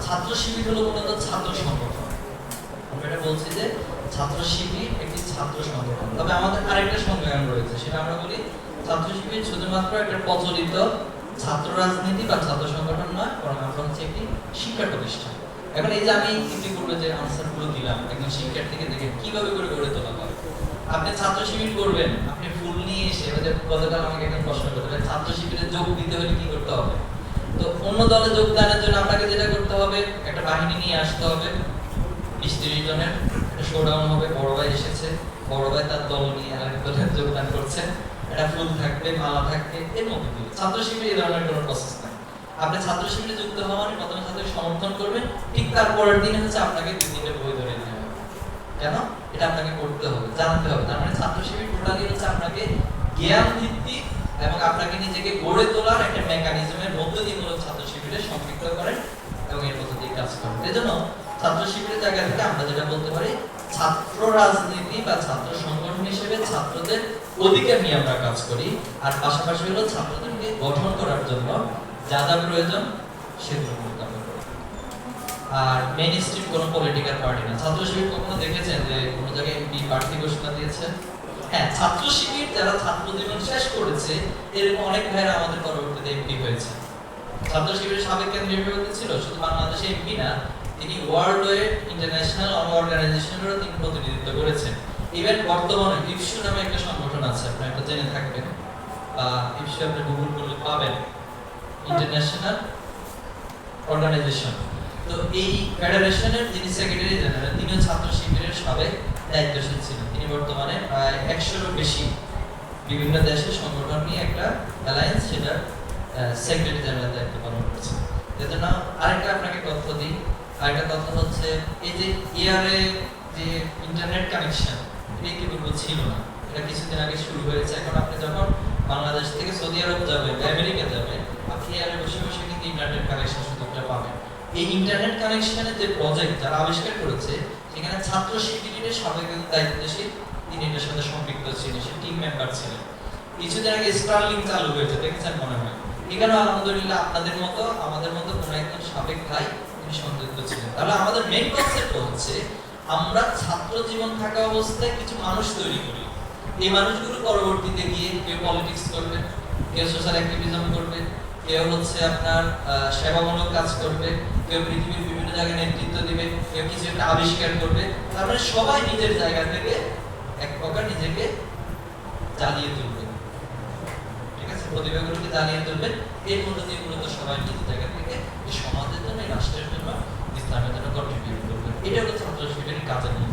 ছাত্র শিবির হলো মূলত ছাত্র সংগঠন। আমরা এটা বলছি যে ছাত্র শিবির একটি ছাত্র সংগঠন। তবে আমাদের আরেকটা সংজ্ঞায়ন রয়েছে, সেটা আমরা বলি ছাত্র শিবির শুধুমাত্র একটা প্রচলিত ছাত্র রাজনীতি বা ছাত্র সংগঠন নয়, বরং আমরা হচ্ছে একটি শিক্ষা প্রতিষ্ঠান। এখন এই যে আমি ইতিপূর্বে যে আনসারগুলো দিলাম, একজন শিক্ষার্থীকে দেখে কিভাবে করে গড়ে তোলা হয়। আপনি ছাত্র শিবির করবেন, আপনি ফুল নিয়ে এসে গতকাল আমাকে একজন প্রশ্ন করতে, ছাত্র শিবিরে যোগ দিতে হলে কি করতে হবে? তো অন্য দলে যোগদানের জন্য আপনাকে যেটা করতে হবে, একটা বাহিনী নিয়ে আসতে হবে 20-30 জনের, একটা শোডাউন হবে, বড় ভাই এসেছে, বড় ভাই তার দল নিয়ে আরেক দলে যোগদান করছে, একটা ফুল থাকবে, মালা থাকবে, এর মধ্যে দিয়ে ছাত্র শিবিরে এই ধরনের কোনো প্রসেস নাই। আপনি ছাত্র শিবিরে যুক্ত হওয়া মানে প্রথমে ছাত্রকে সমর্থন করবেন, ঠিক তার পরের দিনে হচ্ছে আপনাকে 2-3টে বই ধরে নিতে হবে। কেন? এটা আপনাকে করতে হবে, জানতে হবে। তার মানে ছাত্র শিবির টোটালি হচ্ছে আপনাকে জ্ঞান ভিত্তিক এবং আপনাকে নিজেকে গড়ে তোলার একটা মেকানিজমের মধ্য দিয়ে মূলত ছাত্র শিবিরে সম্পৃক্ত করেন এবং এর মধ্য দিয়ে কাজ করেন। এজন্য ছাত্র শিবিরের জায়গা থেকে আমরা যেটা বলতে পারি, ছাত্র রাজনীতি বা ছাত্র সংগঠন হিসেবে ছাত্রদের অধিকার নিয়ে আমরা কাজ করি, আর পাশাপাশি হলো ছাত্রদেরকে গঠন করার জন্য যা যা প্রয়োজন সেগুলো আমরা করি। আর মেইন স্ট্রিম কোনো পলিটিক্যাল পার্টি না। ছাত্র শিবির কখনো দেখেছেন যে কোনো জায়গায় এমপি প্রার্থী ঘোষণা দিয়েছে? হ্যাঁ, ছাত্র শিবির যারা ছাত্র জীবন শেষ করেছে এরকম অনেক ভাইরা আমাদের পরবর্তীতে এমপি হয়েছে। ছাত্র শিবিরের সাবেক কেন্দ্রীয় সভাপতি ছিল, শুধু বাংলাদেশে এমপি না, তিনি ওয়ার্ল্ড ওয়েড ইন্টারন্যাশনাল অর্গানাইজেশনেরও তিনি প্রতিনিধিত্ব করেছেন। ইভেন বর্তমানে ইফসু নামে একটা সংগঠন আছে, আপনারা এটা জেনে থাকবেন, ইফসু আপনি গুগল করলে পাবেন, ইন্টারন্যাশনাল অর্গানাইজেশন। তো এই ফেডারেশনের যিনি সেক্রেটারি জেনারেল, তিনিও ছাত্র শিবিরের সাবেক দায়িত্বশীল ছিলেন। তিনি বর্তমানে প্রায় 100-এরও বেশি বিভিন্ন দেশের সংগঠন নিয়ে একটা অ্যালায়েন্স, সেটার সেক্রেটারি জেনারেল দায়িত্ব পালন করছে। এজন্য আরেকটা আপনাকে তথ্য দিই, আরেকটা তথ্য হচ্ছে এই যে ইয়ারে যে ইন্টারনেট কানেকশন, এটা কিন্তু ছিল না, এটা কিছুদিন আগে শুরু হয়েছে। এখন আপনি যখন বাংলাদেশ থেকে সৌদি আরব যাবেন, আমেরিকা যাবেন, আপনি ইয়ারে বসে বসে কিন্তু ইন্টারনেট কানেকশন সুযোগটা পাবেন। এই ইন্টারনেট কানেকশনের যে প্রজেক্ট যারা আবিষ্কার করেছে, সেখানে ছাত্র শিবিরের সাবেক দায়িত্বশীল, তিনি এটার সাথে সম্পৃক্ত ছিলেন, সে টিম মেম্বার ছিলেন। কিছুদিন আগে স্টারলিংক চালু হয়েছে, দেখেছেন মনে হয়। এখানে আলহামদুলিল্লাহ আপনাদের মতো আমাদের মতো কোন একজন সাবেক ভাই তিনি সংযুক্ত ছিলেন। তাহলে আমাদের মেইন কনসেপ্ট হচ্ছে আমরা ছাত্র জীবন থাকা অবস্থায় কিছু মানুষ তৈরি করি। এই মানুষগুলো পরবর্তীতে গিয়ে কেউ পলিটিক্স করবে, কেউ সোশ্যাল অ্যাক্টিভিজম করবে, কেউ হচ্ছে আপনার সেবামূলক কাজ করবে, কেউ পৃথিবীর বিভিন্ন জায়গায় নেতৃত্ব দিবে, কেউ কিছু একটা আবিষ্কার করবে। তারপরে সবাই নিজের জায়গা থেকে এক প্রকার নিজেকে জ্বালিয়ে তুলবে, ঠিক আছে, প্রতিভাগুলোকে জ্বালিয়ে তুলবে। এর মধ্যে দিয়ে মূলত সবাই নিজের জায়গা থেকে এই সমাজের জন্য, এই রাষ্ট্রের জন্য, ইসলামের জন্য কন্ট্রিবিউট করবে। এটা হলো ছাত্র শিবিরের কাজের মূল।